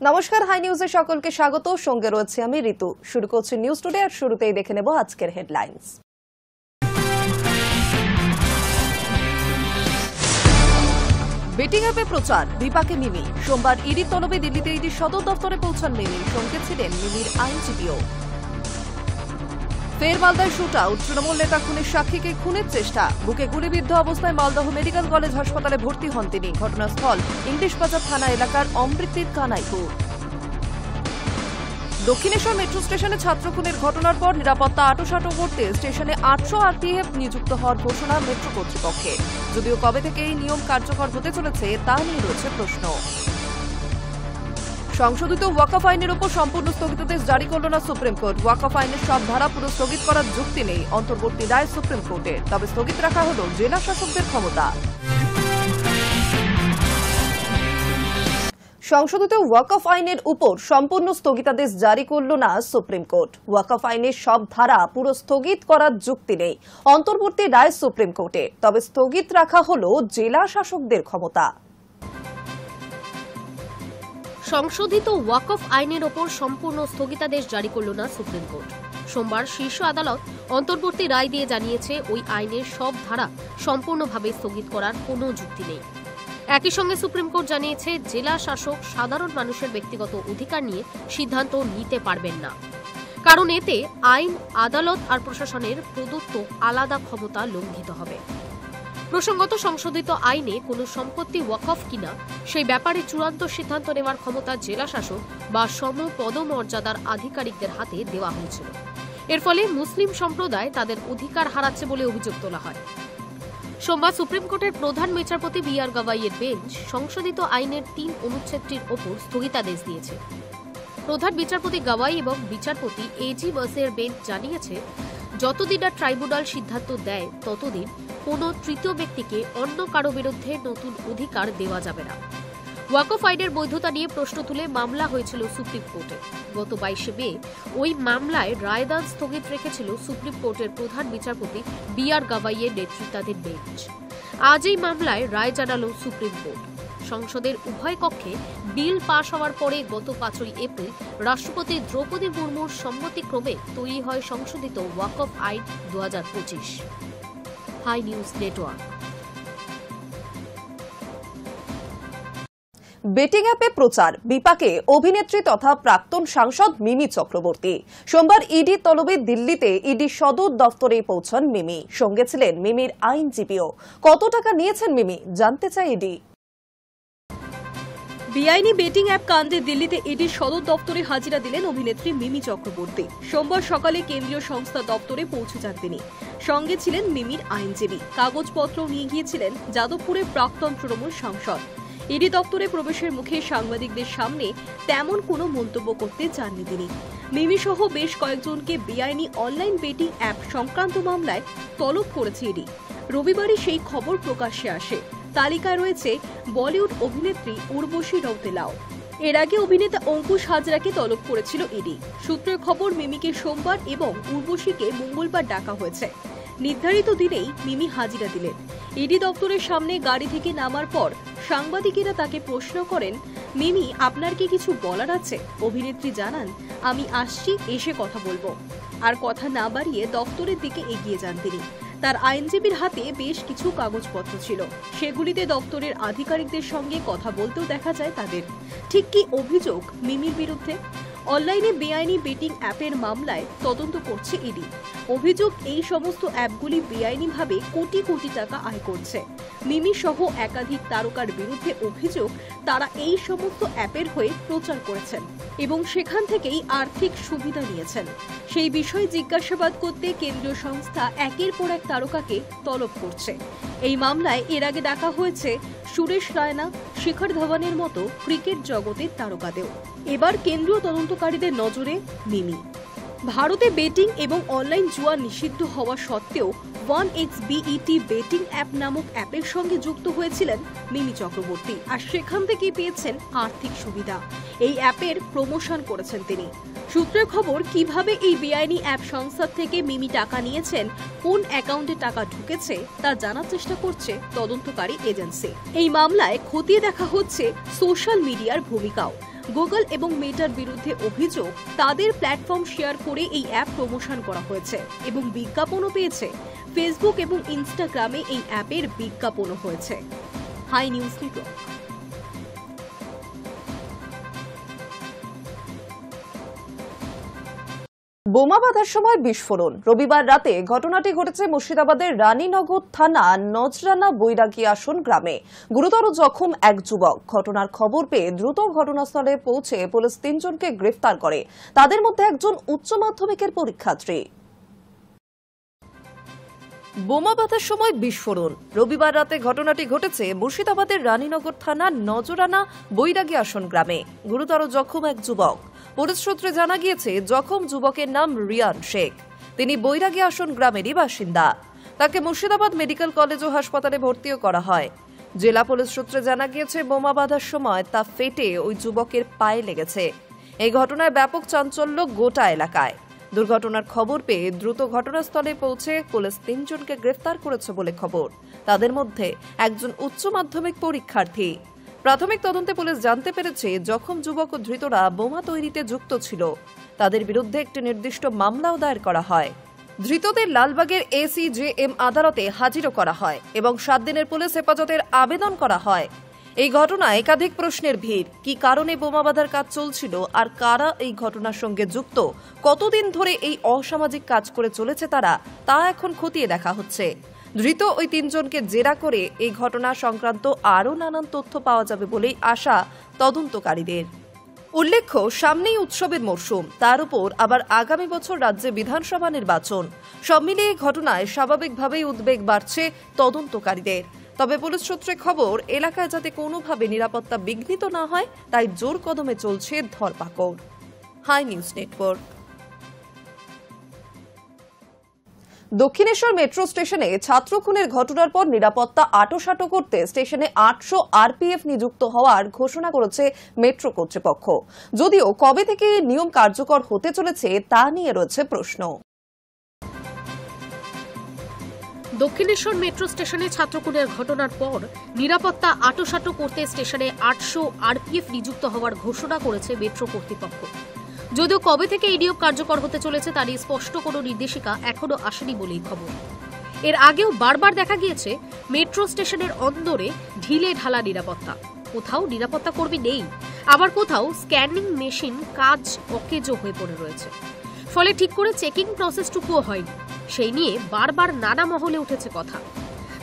নমস্কার, হাই নিউজে সকলকে স্বাগত। সঙ্গে রয়েছে আমি ঋতু। শুরু করছি নিউজ টুডে, আর শুরুতেই দেখে নেব আজকের হেডলাইন্স। বেটিং অ্যাপে প্রচার, বিপাকে মিমি। সোমবার ইডির তলবে দিল্লিতে ইডির সদর দফতরে পৌঁছান মিমি। সঙ্গে ছিলেন মিমির আইনজীবীও। ফের মালদায় শুট আউট, তৃণমূল নেতা খুনের সাক্ষীকে খুনের চেষ্টা। বুকে গুলিবিদ্ধ অবস্থায় মালদহ মেডিকেল কলেজ হাসপাতালে ভর্তি হন তিনি। ঘটনাস্থল ইংলিশ বাজার থানা এলাকার অমৃতির কানাইপুর। দক্ষিণেশ্বর মেট্রো স্টেশনে ছাত্র খুনের ঘটনার পর নিরাপত্তা আঁটোসাঁটো করতে স্টেশনে 800 আরপিএফ নিযুক্ত হওয়ার ঘোষণা মেট্রো কর্তৃপক্ষের। যদিও কবে থেকে এই নিয়ম কার্যকর হতে চলেছে তা নিয়ে রয়েছে প্রশ্ন। সংশোধিত ওয়াকফ আইনের উপর সম্পূর্ণ স্থগিতাদেশ জারি করল না সুপ্রিম কোর্ট। ওয়াকফ আইনের সব ধারা পুরো স্থগিত করার যুক্তি নেই অন্তর্বর্তী রায় সুপ্রিম কোর্টের। তবে স্থগিত রাখা হল জেলা শাসকদের ক্ষমতা। সংশোধিত ওয়াকফ আইনের উপর সম্পূর্ণ স্থগিতাদেশ জারি করল না সুপ্রিম কোর্ট। ওয়াকফ আইনের সব ধারা পুরো স্থগিত করার যুক্তি নেই অন্তর্বর্তী রায় সুপ্রিম কোর্টের। তবে স্থগিত রাখা হল জেলা শাসকদের ক্ষমতা। সংশোধিত ওয়াকফ আইনের ওপর সম্পূর্ণ স্থগিতাদেশ জারি করল না সুপ্রিম কোর্ট। সোমবার শীর্ষ আদালত অন্তর্বর্তী রায় দিয়ে জানিয়েছে ওই আইনের সব ধারা সম্পূর্ণভাবে স্থগিত করার কোনো যুক্তি নেই। একই সঙ্গে সুপ্রিম কোর্ট জানিয়েছে জেলা শাসক সাধারণ মানুষের ব্যক্তিগত অধিকার নিয়ে সিদ্ধান্ত নিতে পারবেন না, কারণ এতে আইন, আদালত আর প্রশাসনের প্রদত্ত আলাদা ক্ষমতা লঙ্ঘিত হবে। প্রসঙ্গত, সংশোধিত আইনে কোনো সম্পত্তি ওয়াকফ কিনা সেই ব্যাপারে চূড়ান্ত সিদ্ধান্ত নেওয়ার ক্ষমতা জেলা শাসক বা সমপদমর্যাদার আধিকারিকদের হাতে দেওয়া হয়েছিল। এর ফলে মুসলিম সম্প্রদায় তাদের অধিকার হারাচ্ছে বলে অভিযোগ তোলা হয়। সোমবার সুপ্রিম কোর্টের প্রধান বিচারপতি বি.আর. গাভাইয়ের বেঞ্চ সংশোধিত আইনের 3 অনুচ্ছেদটির ওপর স্থগিতাদেশ দিয়েছে। প্রধান বিচারপতি গাভাই এবং বিচারপতি এ.জি. বসের বেঞ্চ জানিয়েছে, যতদিন না ট্রাইব্যুনাল সিদ্ধান্ত দেয় ততদিন কোনো তৃতীয় ব্যক্তিকে অন্য কারো বিরুদ্ধে নতুন অধিকার দেওয়া যাবে না। ওয়াকফ আইনের বৈধতা নিয়ে প্রশ্ন তুলে মামলা হয়েছিল সুপ্রিম কোর্টে। গত 22 মে ওই মামলায় রায়দান স্থগিত রেখেছিল সুপ্রিম কোর্টের প্রধান বিচারপতি বি.আর. গাভাইয়ের নেতৃত্বাধীন বেঞ্চ। আজ এই মামলায় রায় জানালো সুপ্রিম কোর্ট। সংসদের উভয় কক্ষে বিল পাশ হওয়ার পরে গত 5 এপ্রিল রাষ্ট্রপতি দ্রৌপদী মুর্মুর সম্মতিক্রমে তৈরি হয় সংশোধিত ওয়াকফ আইন 2025। High news network. বেটিং অ্যাপে প্রচার, বিপাকে অভিনেত্রী তথা প্রাক্তন সাংসদ মিমি চক্রবর্তী। সোমবার ইডি তলবে দিল্লিতে ইডি সদর দফতরে পৌঁছান মিমি। সঙ্গে ছিলেন মিমির আইনজীবীও। কত টাকা নিয়েছেন মিমি জানতে চায় ইডি। বেআইনি বেটিং অ্যাপ কাণ্ডে দিল্লিতে ইডির সদর দপ্তরে হাজিরা দিলেন অভিনেত্রী মিমি চক্রবর্তী। সোমবার সকালে কেন্দ্রীয় সংস্থা দপ্তরে পৌঁছে যান তিনি। সঙ্গে ছিলেন মিমির আইনজীবী। কাগজপত্র নিয়ে গিয়েছিলেন যাদবপুরের প্রাক্তন তৃণমূল সাংসদ। ইডি দপ্তরে প্রবেশের মুখে সাংবাদিকদের সামনে তেমন কোনো মন্তব্য করতে চাননি তিনি। মিমি সহ বেশ কয়েকজনকে বেআইনি অনলাইন বেটিং অ্যাপ সংক্রান্ত মামলায় তলব করেছে ইডি। রবিবারই সেই খবর প্রকাশ্যে আসে। তালিকায় রয়েছে বলিউড অভিনেত্রী উর্বশী রৌতেলাও। এর আগে অভিনেতা অঙ্কুশ হাজরাকে তলব করেছিল ইডি। সূত্রের খবর, মিমিকে সোমবার এবং উর্বশীকে মঙ্গলবার ডাকা হয়েছে। নির্ধারিত দিনেই মিমি হাজিরা দিলেন। ইডি দপ্তরের সামনে গাড়ি থেকে নামার পর সাংবাদিকেরা তাকে প্রশ্ন করেন, মিমি, আপনার কি কিছু বলার আছে? অভিনেত্রী জানান, আমি আসছি, এসে কথা বলবো। আর কথা না বাড়িয়ে দপ্তরের দিকে এগিয়ে যান তিনি। তার আইনজীবীর হাতে বেশ কিছু কাগজপত্র ছিল। সেগুলিতে দপ্তরের আধিকারিকদের সঙ্গে কথা বলতেও দেখা যায় তাদের। ঠিক কি অভিযোগ মিমির বিরুদ্ধে? অনলাইনে বেআইনি বেটিং অ্যাপের মামলায় তদন্ত করছে ইডি। অভিযোগ, এই সমস্ত অ্যাপগুলি বেআইনিভাবে কোটি কোটি টাকা আয় করছে। মিমি সহ একাধিক তারকার বিরুদ্ধে অভিযোগ, তারা এই সমস্ত অ্যাপের হয়ে প্রচার করেছেন এবং সেখান থেকেই আর্থিক সুবিধা নিয়েছেন। সেই বিষয়ে জিজ্ঞাসাবাদ করতে কেন্দ্রীয় সংস্থা একের পর এক তারকাকে তলব করছে। এই মামলায় এর আগে ডাকা হয়েছে সুরেশ রায়না, শিখর ধাওয়ানের মতো ক্রিকেট জগতের তারকাদেরও। এবার কেন্দ্রীয় তদন্তকারীদের নজরে মিমি। ভারতে বেটিং এবং অনলাইন জুয়া নিষিদ্ধ হওয়া সত্ত্বেও 1xBET বেটিং অ্যাপ নামক অ্যাপের সঙ্গে যুক্ত হয়েছিলেন মিমি চক্রবর্তী, আর সেখান থেকেই পেয়েছেন আর্থিক সুবিধা। এই অ্যাপের প্রমোশন করেছেন তিনি। সূত্রের খবর, কিভাবে এই বেআইনি অ্যাপ সংস্থা থেকে মিমি টাকা নিয়েছেন, কোন অ্যাকাউন্টে টাকা ঢুকেছে তা জানার চেষ্টা করছে তদন্তকারী এজেন্সি। এই মামলায় খতিয়ে দেখা হচ্ছে সোশ্যাল মিডিয়ার ভূমিকাও। গুগল এবং মেটার বিরুদ্ধে অভিযোগ, তাদের প্ল্যাটফর্ম শেয়ার করে এই অ্যাপ প্রমোশন করা হয়েছে এবং বিজ্ঞাপনও পেয়েছে। ফেসবুক এবং ইনস্টাগ্রামে এই অ্যাপের বিজ্ঞাপনও হয়েছে। Hi news network. বোমা বাঁধার সময় বিস্ফোরণ। রবিবার রাতে ঘটনাটি ঘটেছে মুর্শিদাবাদের রানীনগর থানা নজরানা বৈরাগী আসন গ্রামে। গুরুতর জখম এক যুবক। ঘটনার খবর পেয়ে দ্রুত ঘটনাস্থলে পৌঁছে পুলিশ 3 জনকে গ্রেফতার করে। তাদের মধ্যে একজন উচ্চ মাধ্যমিকের পরীক্ষার্থী। বোমা বাঁধার সময় বিস্ফোরণ। রবিবার রাতে ঘটনাটি ঘটেছে মুর্শিদাবাদের রানীনগর থানা নজরানা বৈরাগী আসন গ্রামে। গুরুতর জখম এক যুবক। পুলিশ সূত্রে জানা গিয়েছে, জখম যুবকের নাম রিয়ান শেখ। তিনি বৈরাগী আসন গ্রামেরই বাসিন্দা। তাকে মুর্শিদাবাদ মেডিকেল কলেজ ও হাসপাতালে ভর্তিও করা হয়। জেলা পুলিশ সূত্রে জানা গিয়েছে, বোমা বাঁধার সময় তা ফেটে ওই যুবকের পায়ে লেগেছে। এই ঘটনায় ব্যাপক চাঞ্চল্য গোটা এলাকায়। দুর্ঘটনার খবর পেয়ে দ্রুত ঘটনাস্থলে পৌঁছে পুলিশ 3 জনকে গ্রেফতার করেছে বলে খবর। তাদের মধ্যে একজন উচ্চ মাধ্যমিক পরীক্ষার্থী। প্রাথমিক তদন্তে পুলিশ জানতে পেরেছে, জখম যুবক ও ধৃতরা বোমা তৈরিতে যুক্ত ছিল। তাদের বিরুদ্ধে একটি নির্দিষ্ট মামলাও দায়ের করা হয়। ধৃতদের লালবাগের ACJM আদালতে হাজিরও করা হয় এবং 7 দিনের পুলিশ হেফাজতের আবেদন করা হয়। এই ঘটনায় একাধিক প্রশ্নের ভিড়। কি কারণে বোমা বাঁধার কাজ চলছিল আর কারা এই ঘটনার সঙ্গে যুক্ত, কতদিন ধরে এই অসামাজিক কাজ করে চলেছে তারা, তা এখন খতিয়ে দেখা হচ্ছে। ধৃত ওই 3 জনকে জেরা করে এই ঘটনা সংক্রান্ত আরও নানান তথ্য পাওয়া যাবে বলেই আশা তদন্তকারীদের। উল্লেখ্য, সামনেই উৎসবের মরশুম, তার উপর আবার আগামী বছর রাজ্যে বিধানসভা নির্বাচন। সব মিলিয়ে ঘটনায় স্বাভাবিকভাবেই উদ্বেগ বাড়ছে তদন্তকারীদের। তবে পুলিশ সূত্রে খবর, এলাকায় যাতে কোনোভাবে নিরাপত্তা বিঘ্নিত না হয় তাই জোর কদমে চলছে ধরপাকড়। Hi news Network. Dakshineswar metro স্টেশনে ছাত্র খুনের ঘটনার পর নিরাপত্তা আঁটোসাঁটো করতে স্টেশনে 800 RPF নিযুক্ত হওয়ার ঘোষণা করেছে মেট্রো কর্তৃপক্ষ। যদিও কবে থেকে নিয়ম কার্যকর হতে চলেছে তা নিয়ে রয়েছে প্রশ্ন। দক্ষিণেশ্বর মেট্রো স্টেশনে ছাত্র খুনের ঘটনার পর নিরাপত্তা আঁটোসাঁটো করতে স্টেশনে 800 RPF নিযুক্ত হওয়ার ঘোষণা করেছে মেট্রো কর্তৃপক্ষ। যদিও কবে থেকে এই নিয়ম কার্যকর হতে চলেছে তার স্পষ্ট কোনো নির্দেশিকা এখনো আসেনি বলেই খবর। এর আগেও বারবার দেখা গিয়েছে মেট্রো স্টেশনের অন্দরে ঢিলে ঢালা নিরাপত্তা। কোথাও নিরাপত্তা কর্মী নেই, আবার কোথাও স্ক্যানিং মেশিন কাজ অকেজো হয়ে পড়ে রয়েছে। ফলে ঠিক করে চেকিং প্রসেসটুকুও হয়নি। সেই নিয়ে বারবার নানা মহলে উঠেছে কথা।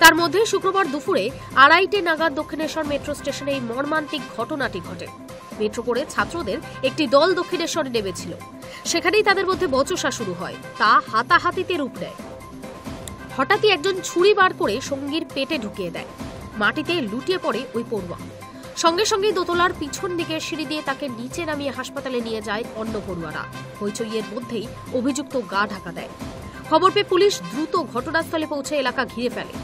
তার মধ্যে শুক্রবার দুপুরে 2:30 নাগাদ দক্ষিণেশ্বর মেট্রো স্টেশনে এই মর্মান্তিক ঘটনাটি ঘটে। মেট্রো করে ছাত্রদের একটি দল দক্ষিণেশ্বরে নেমেছিল। সেখানেই তাদের মধ্যে বচসা শুরু হয়, তা হাতাহাতিতে রূপ নেয়। হঠাৎই একজন ছুরি বার করে সঙ্গীর পেটে ঢুকিয়ে দেয়। মাটিতে লুটিয়ে পড়ে ওই পড়ুয়া। সঙ্গে সঙ্গেই দোতলার পিছন দিকের সিঁড়ি দিয়ে তাকে নিচে নামিয়ে হাসপাতালে নিয়ে যায় অন্য পড়ুয়ারা। হইচইয়ের মধ্যেই অভিযুক্ত গা ঢাকা দেয়। খবর পেয়ে পুলিশ দ্রুত ঘটনাস্থলে পৌঁছে এলাকা ঘিরে ফেলে।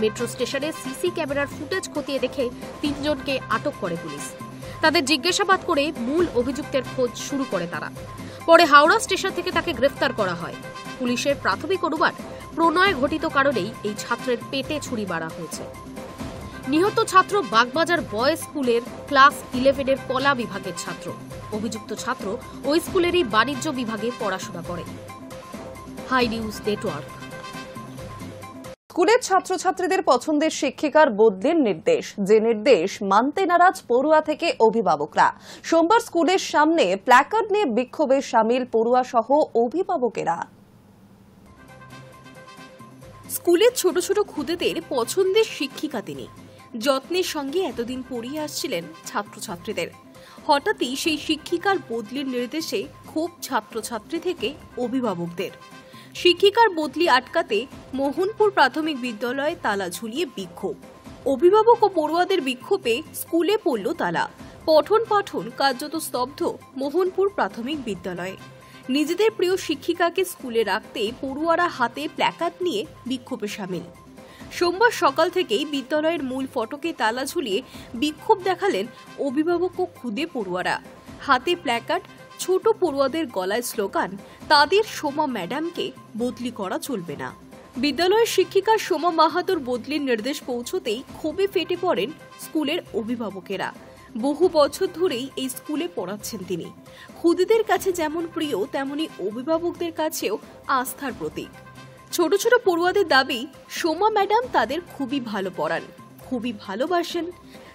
মেট্রো স্টেশনে সিসি ক্যামেরার ফুটেজ খতিয়ে দেখে 3 জনকে আটক করে পুলিশ। তাদের জিজ্ঞাসাবাদ করে মূল অভিযুক্তের খোঁজ শুরু করে তারা। পরে হাওড়া স্টেশন থেকে তাকে গ্রেফতার করা হয়। পুলিশের প্রাথমিক অনুমান, প্রণয় ঘটিত কারণেই এই ছাত্রের পেটে ছুরি মারা হয়েছে। নিহত ছাত্র বাগবাজার বয়েজ স্কুলের ক্লাস 11-এর কলা বিভাগের ছাত্র। অভিযুক্ত ছাত্র ওই স্কুলেরই বাণিজ্য বিভাগে পড়াশোনা করে। Hi news network. স্কুলের ছাত্রছাত্রীদের পছন্দের শিক্ষিকার বদলির নির্দেশ, যে নির্দেশ মানতে নারাজ পড়ুয়া থেকে অভিভাবকরা। সোমবার স্কুলের সামনে প্ল্যাকার্ড নিয়ে বিক্ষোভে সামিল পড়ুয়া সহ অভিভাবকেরা। স্কুলের ছোট ছোট খুদেদের পছন্দের শিক্ষিকা তিনি। যত্নের সঙ্গে এতদিন পড়িয়ে আসছিলেন ছাত্রছাত্রীদের। হঠাৎই সেই শিক্ষিকার বদলির নির্দেশে ক্ষোভ ছাত্রছাত্রী থেকে অভিভাবকদের। শিক্ষিকার বদলি আটকাতে মোহনপুর প্রাথমিক বিদ্যালয়ে তালা ঝুলিয়ে বিক্ষোভ। অভিভাবক ও পড়ুয়াদের বিক্ষোভে স্কুলে পড়ল তালা। পঠন পাঠন কার্যত স্তব্ধ মোহনপুর প্রাথমিক বিদ্যালয়ে। নিজেদের প্রিয় শিক্ষিকাকে স্কুলে রাখতে পড়ুয়ারা হাতে প্ল্যাকার্ড নিয়ে বিক্ষোভে সামিল। সোমবার সকাল থেকেই বিদ্যালয়ের মূল ফটকে তালা ঝুলিয়ে বিক্ষোভ দেখালেন অভিভাবক ও খুদে পড়ুয়ারা। হাতে প্ল্যাকার্ড, ছোট পড়ুয়াদের গলায় স্লোগান, তাদের সোমা ম্যাডামকে বদলি করা চলবে না। বিদ্যালয়ের শিক্ষিকা সোমা মাহাতোর বদলির নির্দেশ পৌঁছতেই ক্ষোভে ফেটে পড়েন স্কুলের অভিভাবকেরা। বহু বছর ধরেই এই স্কুলে পড়াচ্ছেন তিনি। খুদেদের কাছে যেমন প্রিয়, তেমনি অভিভাবকদের কাছেও আস্থার প্রতীক। ছোট ছোট পড়ুয়াদের দাবি, সোমা ম্যাডাম তাদের খুবই ভালো পড়ান, খুবই ভালোবাসেন।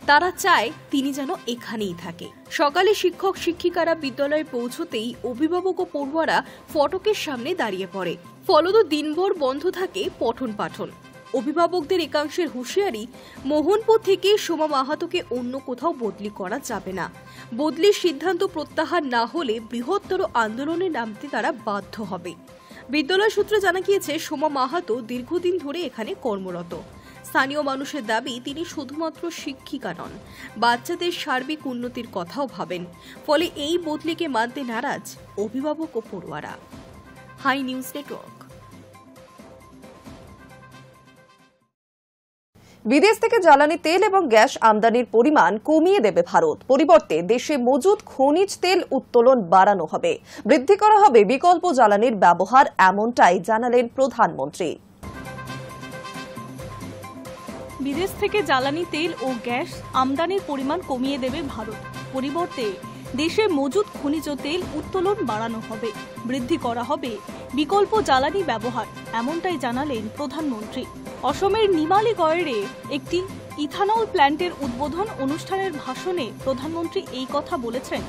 তারা চায় তিনি যেন এখানেই থাকে। সকালে শিক্ষক শিক্ষিকারা বিদ্যালয়ে পৌঁছতেই অভিভাবক ও পড়ুয়ারা ফটকের সামনে দাঁড়িয়ে পড়ে। ফলত দিনভর বন্ধ থাকে পঠন পাঠন। অভিভাবকদের একাংশের হুঁশিয়ারি, মোহনপুর থেকে সোমা মাহাতোকে অন্য কোথাও বদলি করা যাবে না। বদলির সিদ্ধান্ত প্রত্যাহার না হলে বৃহত্তর আন্দোলনে নামতে তারা বাধ্য হবে। বিদ্যালয় সূত্রে জানা গিয়েছে, সোমা মাহাতো দীর্ঘদিন ধরে এখানে কর্মরত। স্থানীয় মানুষের দাবি, তিনি শুধুমাত্র শিক্ষিকা নন, বাচ্চাদের সার্বিক উন্নতির কথাও ভাবেন। ফলে এই বদলিকে মানতে নারাজ অভিভাবক ও পড়ুয়ারা। Hi news network. বিদেশ থেকে জ্বালানি তেল এবং গ্যাস আমদানির পরিমাণ কমিয়ে দেবে ভারত। পরিবর্তে দেশে মজুদ খনিজ তেল উত্তোলন বাড়ানো হবে, বৃদ্ধি করা হবে বিকল্প জ্বালানির ব্যবহার, এমনটাই জানালেন প্রধানমন্ত্রী। বিদেশ থেকে জ্বালানি তেল ও গ্যাস আমদানির পরিমাণ কমিয়ে দেবে ভারত। পরিবর্তে দেশে মজুদ খনিজ তেল উত্তোলন বাড়ানো হবে, বৃদ্ধি করা হবে বিকল্প জ্বালানি ব্যবহার, এমনটাই জানালেন প্রধানমন্ত্রী। অসমের নিমালীগড়ে একটি ইথানল প্ল্যান্টের উদ্বোধন অনুষ্ঠানের ভাষণে প্রধানমন্ত্রী এই কথা বলেছেন।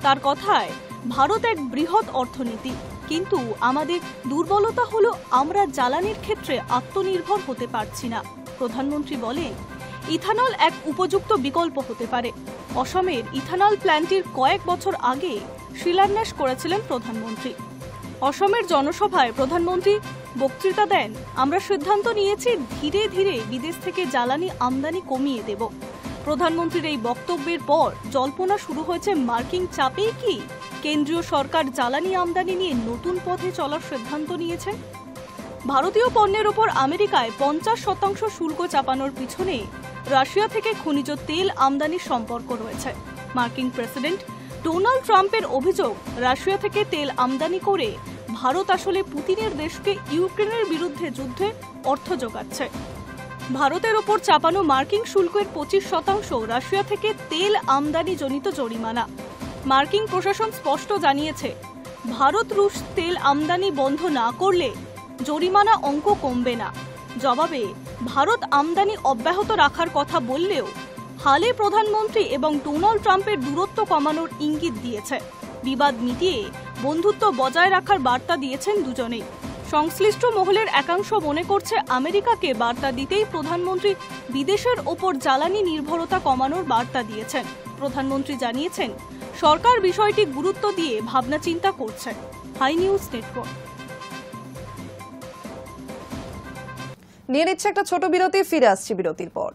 তার কথায়, ভারত এক বৃহৎ অর্থনীতি, কিন্তু আমাদের দুর্বলতা হলো আমরা জ্বালানির ক্ষেত্রে আত্মনির্ভর হতে পারছি না। প্রধানমন্ত্রী বলেন, ইথানল এক উপযুক্ত বিকল্প হতে পারে। অসমের ইথানল প্ল্যান্টটির কয়েক বছর আগে শিলান্যাস করেছিলেন প্রধানমন্ত্রী। অসমের জনসভায় প্রধানমন্ত্রী বক্তৃতা দেন, আমরা সিদ্ধান্ত নিয়েছি ধীরে ধীরে বিদেশ থেকে জ্বালানি আমদানি কমিয়ে দেব। প্রধানমন্ত্রীর এই বক্তব্যের পর জল্পনা শুরু হয়েছে, মার্কিন চাপে কি কেন্দ্রীয় সরকার জ্বালানি আমদানি নিয়ে নতুন পথে চলার সিদ্ধান্ত নিয়েছে। ভারতীয় পণ্যের ওপর আমেরিকায় 50% শুল্ক চাপানোর পিছনে রাশিয়া থেকে খনিজ তেল আমদানির সম্পর্ক রয়েছে। মার্কিন প্রেসিডেন্ট ডোনাল্ড ট্রাম্পের অভিযোগ, রাশিয়া থেকে তেল আমদানি করে ভারত আসলে পুতিনের দেশকে ইউক্রেনের বিরুদ্ধে যুদ্ধে অর্থ যোগাচ্ছে। ভারতের ওপর চাপানো মার্কিন শুল্কের 25% রাশিয়া থেকে তেল আমদানি জনিত জরিমানা। মার্কিন প্রশাসন স্পষ্ট জানিয়েছে, ভারত রুশ তেল আমদানি বন্ধ না করলে জরিমানা অঙ্ক কমবে না। জবাবে ভারত আমদানি অব্যাহত রাখার কথা বললেও হালে প্রধানমন্ত্রী এবং ডোনাল্ড ট্রাম্পের দূরত্ব কমানোর ইঙ্গিত দিয়েছে। বিবাদ মিটিয়ে বন্ধুত্ব বজায় রাখার বার্তা দিয়েছেন দুজনেই। সংশ্লিষ্ট মহলের একাংশ মনে করছে, আমেরিকাকে বার্তা দিতেই প্রধানমন্ত্রী বিদেশের ওপর জ্বালানি নির্ভরতা কমানোর বার্তা দিয়েছেন। প্রধানমন্ত্রী জানিয়েছেন, সরকার বিষয়টি গুরুত্ব দিয়ে ভাবনা চিন্তা করছে। Hi news network. নিয়ে নিচ্ছে একটা ছোট বিরতি, ফিরে আসছি বিরতির পর।